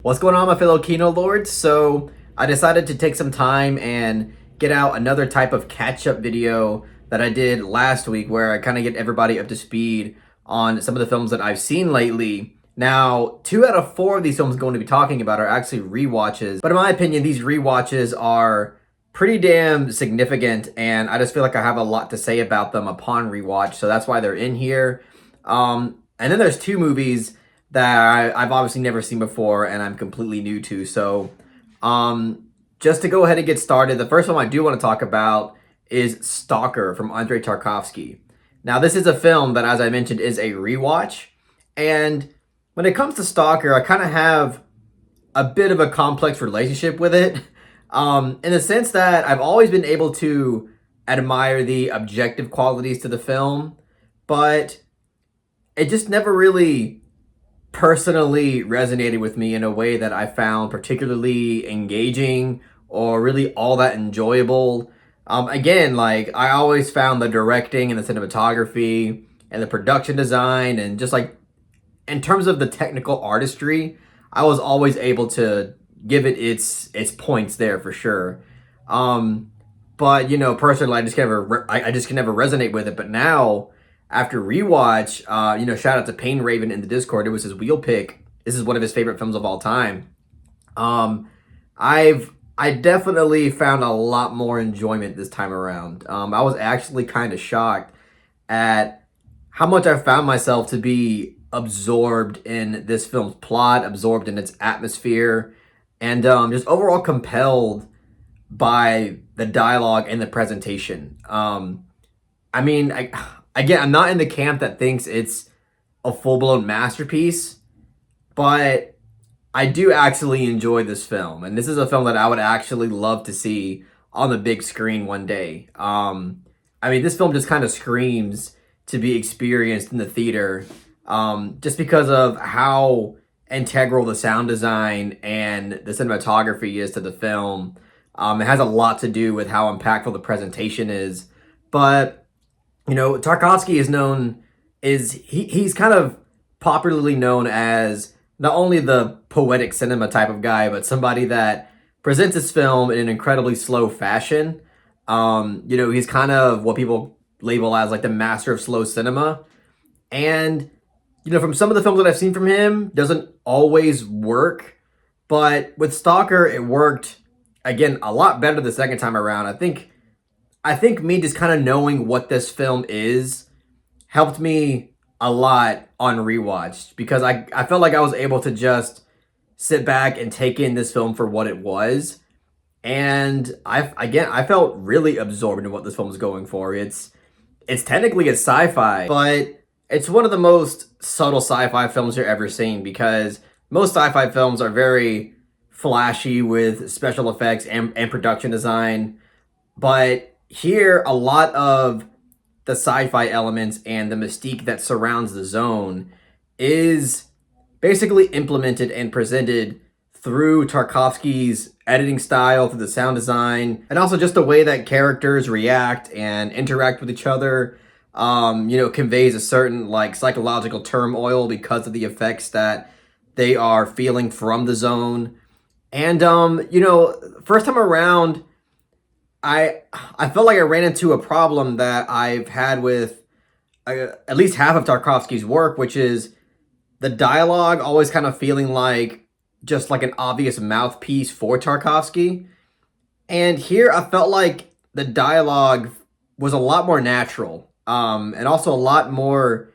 What's going on, my fellow Kino Lords? So I decided to take some time and get out another type of catch-up video that I did last week where I kind of get everybody up to speed on some of the films that I've seen lately. Now, 2 out of 4 of these films I'm going to be talking about are actually rewatches, but in my opinion, these rewatches are pretty damn significant, and I just feel like I have a lot to say about them upon rewatch, so that's why they're in here. And then there's 2 movies that I've obviously never seen before and I'm completely new to. So, just to go ahead and get started, the first one I do want to talk about is Stalker from Andre Tarkovsky. Now, this is a film that, as I mentioned, is a rewatch. And when it comes to Stalker, I kind of have a bit of a complex relationship with it. In the sense that I've always been able to admire the objective qualities to the film, but it just never really personally resonated with me in a way that I found particularly engaging or really all that enjoyable. Again, like I always found the directing and the cinematography and the production design and just like in terms of the technical artistry, I was always able to give it its points there for sure. But personally, I just can never resonate with it. But now, after rewatch, shout out to Pain Raven in the Discord. It was his wheel pick. This is one of his favorite films of all time. I definitely found a lot more enjoyment this time around. I was actually kind of shocked at how much I found myself to be absorbed in this film's plot, absorbed in its atmosphere, and just overall compelled by the dialogue and the presentation. Again, I'm not in the camp that thinks it's a full-blown masterpiece, but I do actually enjoy this film, and this is a film that I would actually love to see on the big screen one day. This film just kind of screams to be experienced in the theater, just because of how integral the sound design and the cinematography is to the film. It has a lot to do with how impactful the presentation is, but Tarkovsky he's kind of popularly known as not only the poetic cinema type of guy, but somebody that presents his film in an incredibly slow fashion. He's kind of what people label as like the master of slow cinema. And, from some of the films that I've seen from him, doesn't always work. But with Stalker, it worked, again, a lot better the second time around. I think me just kind of knowing what this film is helped me a lot on rewatch because I felt like I was able to just sit back and take in this film for what it was. And I felt really absorbed in what this film was going for. It's technically a sci-fi, but it's one of the most subtle sci-fi films you're ever seen because most sci-fi films are very flashy with special effects and production design. But here, a lot of the sci-fi elements and the mystique that surrounds the zone is basically implemented and presented through Tarkovsky's editing style, through the sound design, and also just the way that characters react and interact with each other. Conveys a certain like psychological turmoil because of the effects that they are feeling from the zone. And first time around, I felt like I ran into a problem that I've had with at least half of Tarkovsky's work, which is the dialogue always kind of feeling like just like an obvious mouthpiece for Tarkovsky. And here I felt like the dialogue was a lot more natural, and also a lot more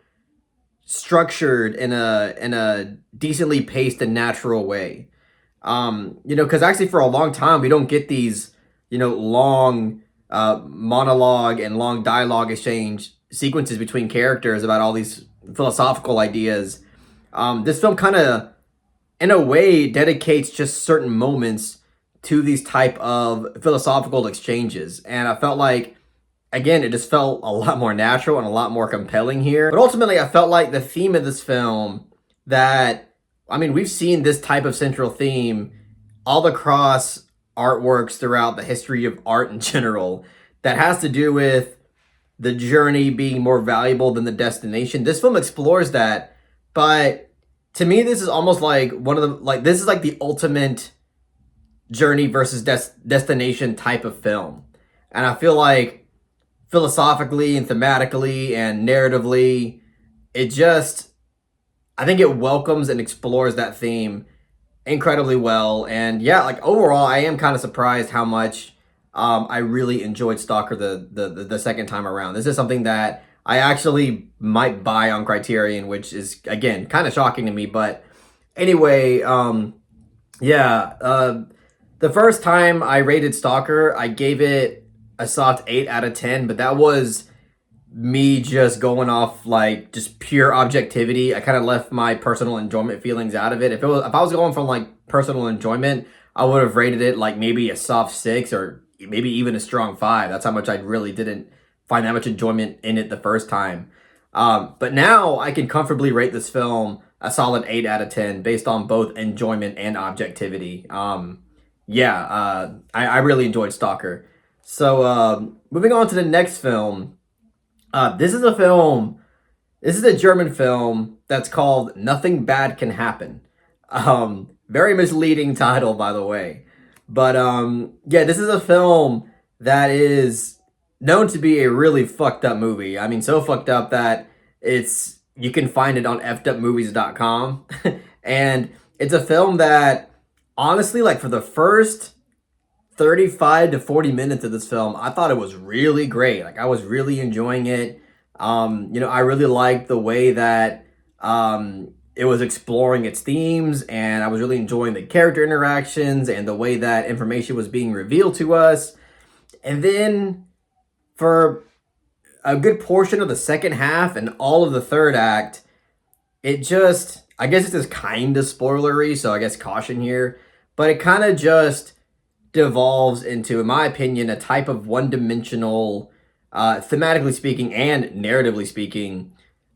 structured in a decently paced and natural way. Because actually for a long time we don't get these long monologue and long dialogue exchange sequences between characters about all these philosophical ideas. This film kind of, in a way, dedicates just certain moments to these type of philosophical exchanges. And I felt like, again, it just felt a lot more natural and a lot more compelling here. But ultimately, I felt like the theme of this film we've seen this type of central theme all across artworks throughout the history of art in general that has to do with the journey being more valuable than the destination. This film explores that, but to me, this is almost like one of the like this is like the ultimate journey versus destination type of film, and I feel like philosophically and thematically and narratively, it just I think it welcomes and explores that theme incredibly well. And yeah, like overall, I am kind of surprised how much I really enjoyed Stalker the second time around. This is something that I actually might buy on Criterion, which is again kind of shocking to me. But anyway, yeah, the first time I rated Stalker, I gave it a soft 8 out of 10, but that was me just going off like just pure objectivity. I kind of left my personal enjoyment feelings out of it. If I was going from like personal enjoyment, I would have rated it like maybe a soft 6 or maybe even a strong 5. That's how much I really didn't find that much enjoyment in it the first time. But now I can comfortably rate this film a solid 8 out of 10 based on both enjoyment and objectivity. Yeah, I really enjoyed Stalker. So moving on to the next film. This is a film. This is a German film that's called "Nothing Bad Can Happen." Very misleading title, by the way. But yeah, this is a film that is known to be a really fucked up movie. I mean, so fucked up that you can find it on fedupmovies.com, and it's a film that honestly, like for the first 35 to 40 minutes of this film, I thought it was really great. Like I was really enjoying it. I really liked the way that it was exploring its themes, and I was really enjoying the character interactions and the way that information was being revealed to us. And then for a good portion of the second half and all of the third act, it just, I guess it's just kind of spoilery, so I guess caution here, but it kind of just devolves into, in my opinion, a type of one-dimensional, thematically speaking and narratively speaking,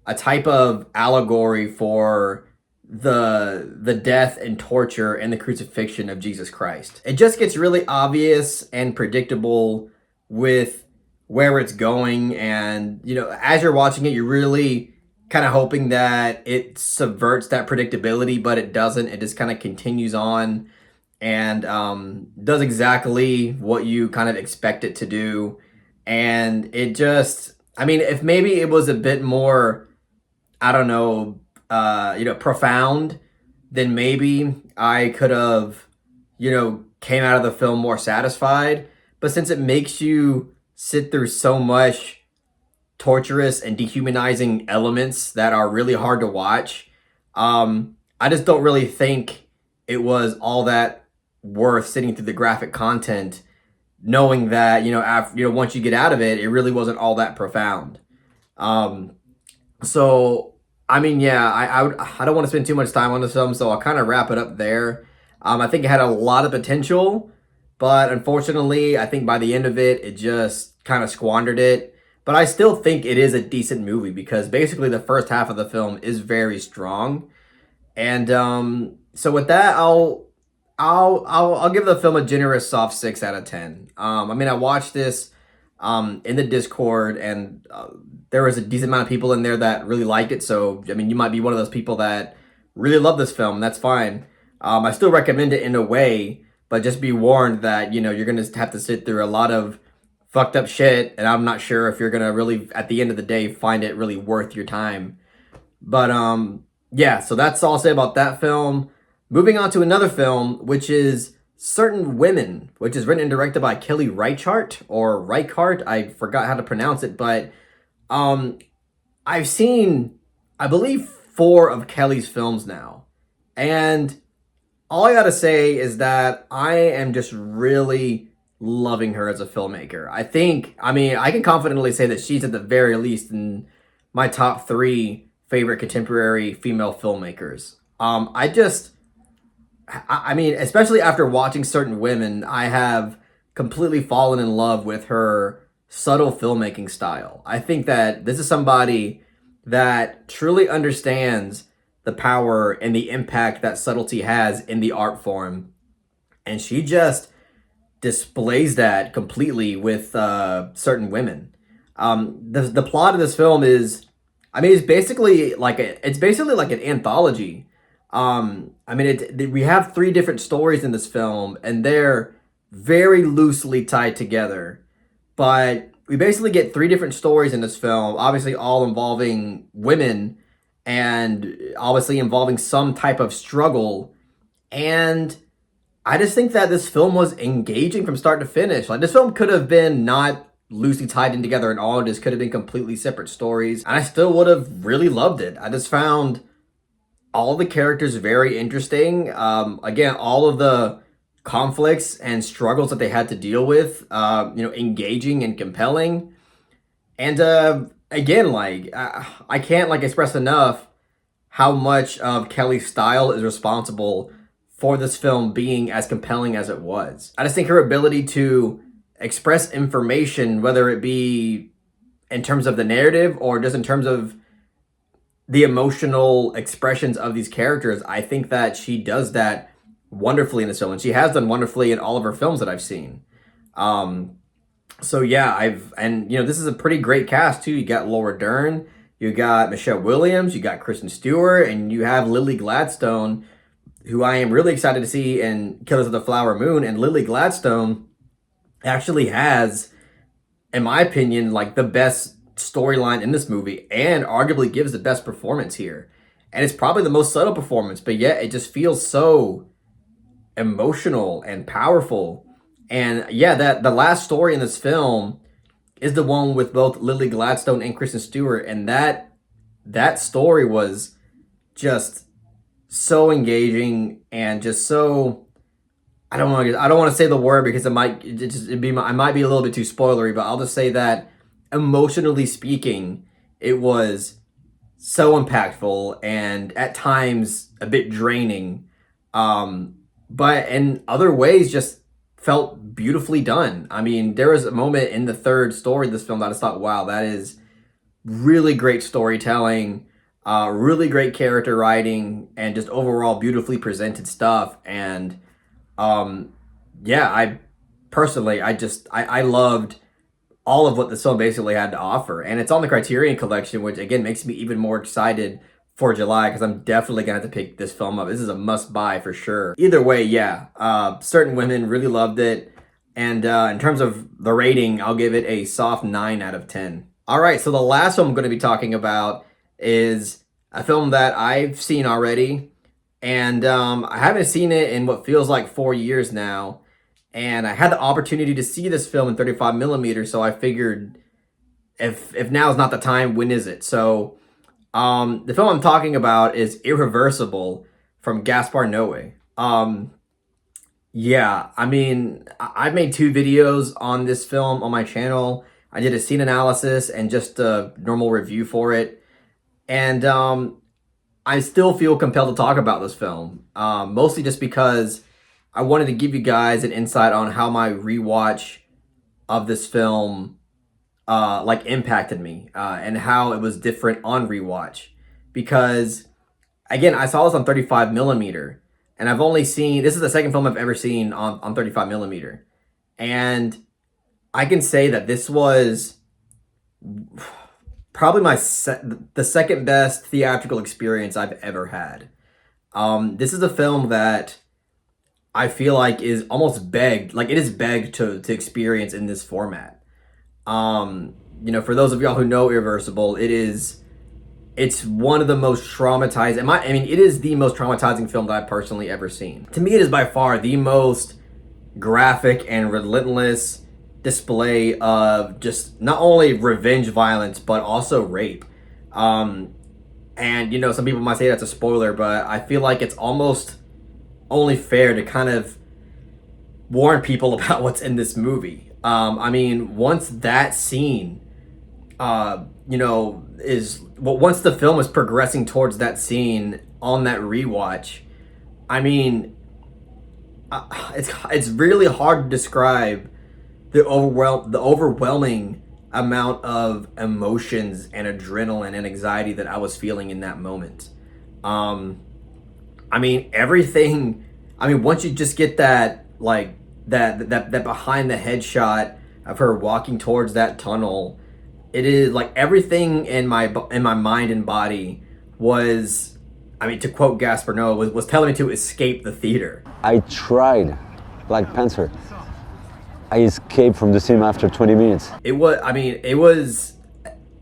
a type of allegory for the death and torture and the crucifixion of Jesus Christ. It just gets really obvious and predictable with where it's going, and as you're watching it, you're really kind of hoping that it subverts that predictability, but it doesn't. It just kind of continues on and does exactly what you kind of expect it to do. And it just, I mean, if maybe it was a bit more, I don't know, profound, then maybe I could have, came out of the film more satisfied. But since it makes you sit through so much torturous and dehumanizing elements that are really hard to watch, I just don't really think it was all that worth sitting through the graphic content, knowing that after once you get out of it, it really wasn't all that profound. So I mean, yeah, I don't want to spend too much time on this film, so I'll kind of wrap it up there. I think it had a lot of potential, but unfortunately, I think by the end of it, it just kind of squandered it. But I still think it is a decent movie because basically the first half of the film is very strong. And so with that, I'll give the film a generous soft 6 out of 10. I mean, I watched this in the Discord, and there was a decent amount of people in there that really liked it. So I mean, you might be one of those people that really love this film. That's fine. I still recommend it in a way, but just be warned that you're gonna have to sit through a lot of fucked up shit, and I'm not sure if you're gonna really, at the end of the day, find it really worth your time. But yeah, so that's all I'll say about that film. Moving on to another film, which is Certain Women, which is written and directed by Kelly Reichardt, or Reichardt. I forgot how to pronounce it, but I've seen, I believe, 4 of Kelly's films now. And all I gotta say is that I am just really loving her as a filmmaker. I mean, I can confidently say that she's at the very least in my top 3 favorite contemporary female filmmakers. I mean, especially after watching Certain Women, I have completely fallen in love with her subtle filmmaking style. I think that this is somebody that truly understands the power and the impact that subtlety has in the art form. And she just displays that completely with Certain Women. The plot of this film is, I mean, it's basically like an anthology I mean, we have three different stories in this film, and they're very loosely tied together. But we basically get three different stories in this film, obviously all involving women, and obviously involving some type of struggle. And I just think that this film was engaging from start to finish. Like, this film could have been not loosely tied in together at all. This could have been completely separate stories, and I still would have really loved it. I just found all the characters very interesting. Again, all of the conflicts and struggles that they had to deal with, engaging and compelling. And again, like I can't like express enough how much of Kelly's style is responsible for this film being as compelling as it was. I just think her ability to express information, whether it be in terms of the narrative or just in terms of the emotional expressions of these characters, I think that she does that wonderfully in this film, and she has done wonderfully in all of her films that I've seen. Um, so yeah, this is a pretty great cast too. You got Laura Dern, you got Michelle Williams, you got Kristen Stewart, and you have Lily Gladstone, who I am really excited to see in Killers of the Flower Moon. And Lily Gladstone actually has, in my opinion, like the best storyline in this movie, and arguably gives the best performance here. And it's probably the most subtle performance, but yet it just feels so emotional and powerful. And yeah, that the last story in this film is the one with both Lily Gladstone and Kristen Stewart, and that story was just so engaging and just so, I don't want to say the word because I might be a little bit too spoilery, but I'll just say that emotionally speaking, it was so impactful and at times a bit draining. But in other ways just felt beautifully done. I mean, there was a moment in the third story of this film that I just thought, wow, that is really great storytelling, really great character writing, and just overall beautifully presented stuff. And yeah, I loved all of what the film basically had to offer. And it's on the Criterion Collection, which again makes me even more excited for July, because I'm definitely gonna have to pick this film up. This is a must buy for sure. Either way, yeah, certain women really loved it. And in terms of the rating, I'll give it a soft 9 out of 10. All right, so the last film I'm going to be talking about is a film that I've seen already. And I haven't seen it in what feels like 4 years now. And I had the opportunity to see this film in 35 millimeters, so I figured if now is not the time, when is it? So the film I'm talking about is Irreversible from Gaspar Noé. Yeah, I mean, I've made 2 videos on this film on my channel. I did a scene analysis and just a normal review for it. And I still feel compelled to talk about this film, mostly just because I wanted to give you guys an insight on how my rewatch of this film impacted me, and how it was different on rewatch. Because again, I saw this on 35 millimeter, and I've only seen, this is the second film I've ever seen on 35 millimeter. And I can say that this was probably the second best theatrical experience I've ever had. This is a film that I feel like is almost begged, like it is begged to experience in this format. For those of y'all who know Irreversible, it's one of the most traumatizing, it is the most traumatizing film that I've personally ever seen. To me, it is by far the most graphic and relentless display of just not only revenge violence, but also rape. And, some people might say that's a spoiler, but I feel like it's almost only fair to kind of warn people about what's in this movie. Once that scene, once the film is progressing towards that scene on that rewatch, it's really hard to describe the overwhelming amount of emotions and adrenaline and anxiety that I was feeling in that moment. Everything. Once you just get that, like that behind the head shot of her walking towards that tunnel, it is like everything in my mind and body was I mean, to quote Gaspar Noé, was telling me to escape the theater. I tried, Black Panther. I escaped from the cinema after 20 minutes. It was, I mean, it was,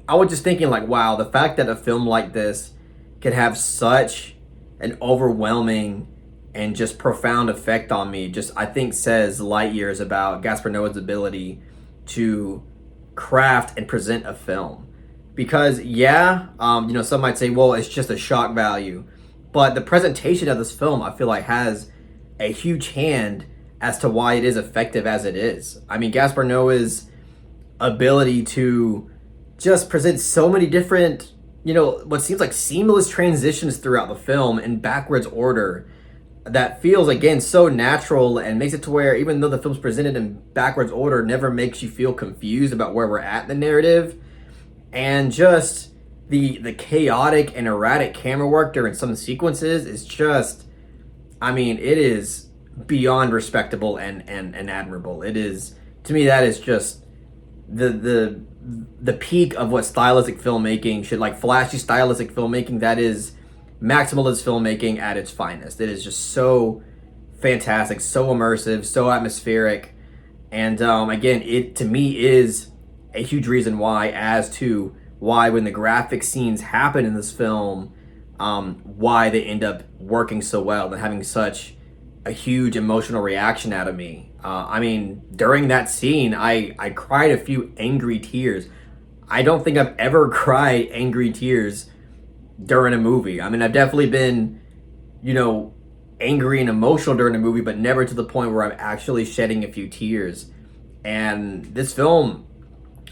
I was just thinking like, wow, the fact that a film like this can have such an overwhelming and just profound effect on me, just I think says light years about Gaspar Noé's ability to craft and present a film. Because yeah, you know, some might say, well, it's just a shock value, but the presentation of this film, I feel like, has a huge hand as to why it is effective as it is. I mean, Gaspar Noé's ability to just present so many different, you know, what seems like seamless transitions throughout the film in backwards order that feels, again, so natural and makes it to where even though the film's presented in backwards order, never makes you feel confused about where we're at in the narrative. And just the chaotic and erratic camera work during some sequences is just, I mean, it is beyond respectable and admirable. It is, to me, that is just the peak of what stylistic filmmaking should, like flashy stylistic filmmaking. That is maximalist filmmaking at its finest. It is just so fantastic, so immersive, so atmospheric, and again, it to me is a huge reason why, as to why when the graphic scenes happen in this film, why they end up working so well and having such a huge emotional reaction out of me. I mean, during that scene, I cried a few angry tears. I don't think I've ever cried angry tears during a movie. I mean, I've definitely been, you know, angry and emotional during a movie, but never to the point where I'm actually shedding a few tears. And this film,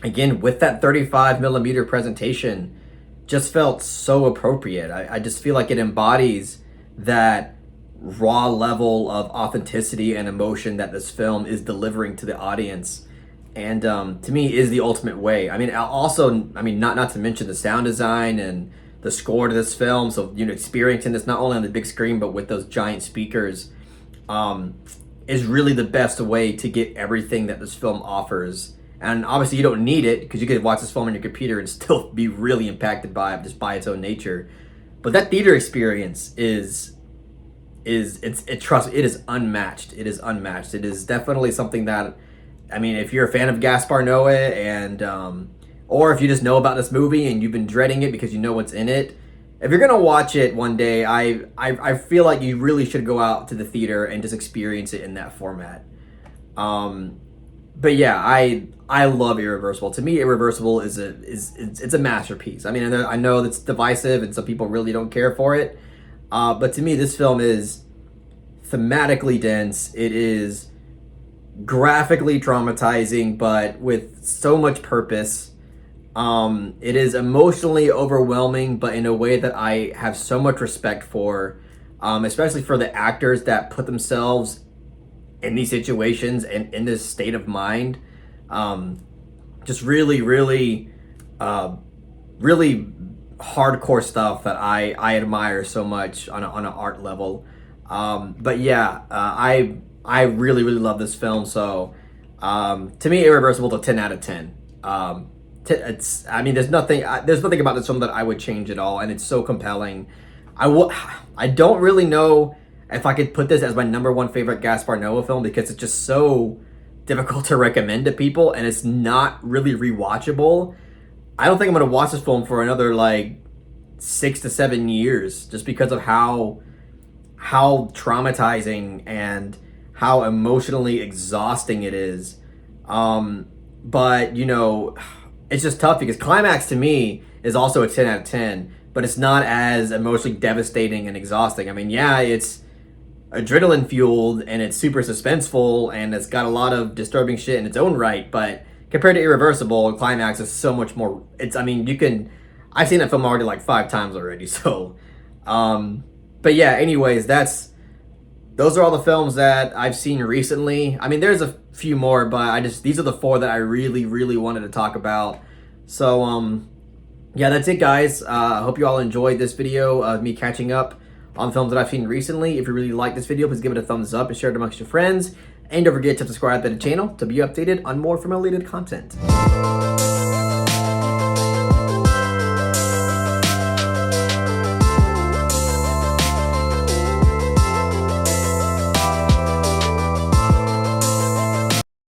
again, with that 35mm presentation, just felt so appropriate. I just feel like it embodies that raw level of authenticity and emotion that this film is delivering to the audience, and to me is the ultimate way. I mean, also, I mean, not to mention the sound design and the score to this film. So, you know, experiencing this not only on the big screen but with those giant speakers is really the best way to get everything that this film offers. And obviously you don't need it, because you could watch this film on your computer and still be really impacted by it just by its own nature. But that theater experience is unmatched. It is unmatched. It is definitely something that, I mean, if you're a fan of Gaspar Noé, and or if you just know about this movie and you've been dreading it because you know what's in it, if you're gonna watch it one day, I feel like you really should go out to the theater and just experience it in that format. But yeah, I love Irreversible. To me, Irreversible is a masterpiece. I mean, I know that's divisive and some people really don't care for it. But to me, this film is thematically dense. It is graphically traumatizing, but with so much purpose. It is emotionally overwhelming, but in a way that I have so much respect for, especially for the actors that put themselves in these situations and in this state of mind. Just really, really, really hardcore stuff that I admire so much on an art level. But yeah, I really, really love this film. So to me, Irreversible is a 10 out of 10. It's, I mean, there's nothing about this film that I would change at all, and it's so compelling. I don't really know if I could put this as my #1 favorite Gaspar Noé film, because it's just so difficult to recommend to people, and it's not really rewatchable. I don't think I'm gonna watch this film for another like 6 to 7 years, just because of how traumatizing and how emotionally exhausting it is. But you know, it's just tough because Climax to me is also a 10 out of 10, but it's not as emotionally devastating and exhausting. I mean, yeah, it's adrenaline fueled and it's super suspenseful and it's got a lot of disturbing shit in its own right, but compared to Irreversible, Climax is so much more. It's, I mean, I've seen that film already like 5 times already, so but yeah, anyways, those are all the films that I've seen recently. I mean, there's a few more, but these are the 4 that I really, really wanted to talk about. So yeah, that's it, guys. I hope you all enjoyed this video of me catching up on films that I've seen recently. If you really like this video, please give it a thumbs up and share it amongst your friends. And don't forget to subscribe to the channel to be updated on more film-related content.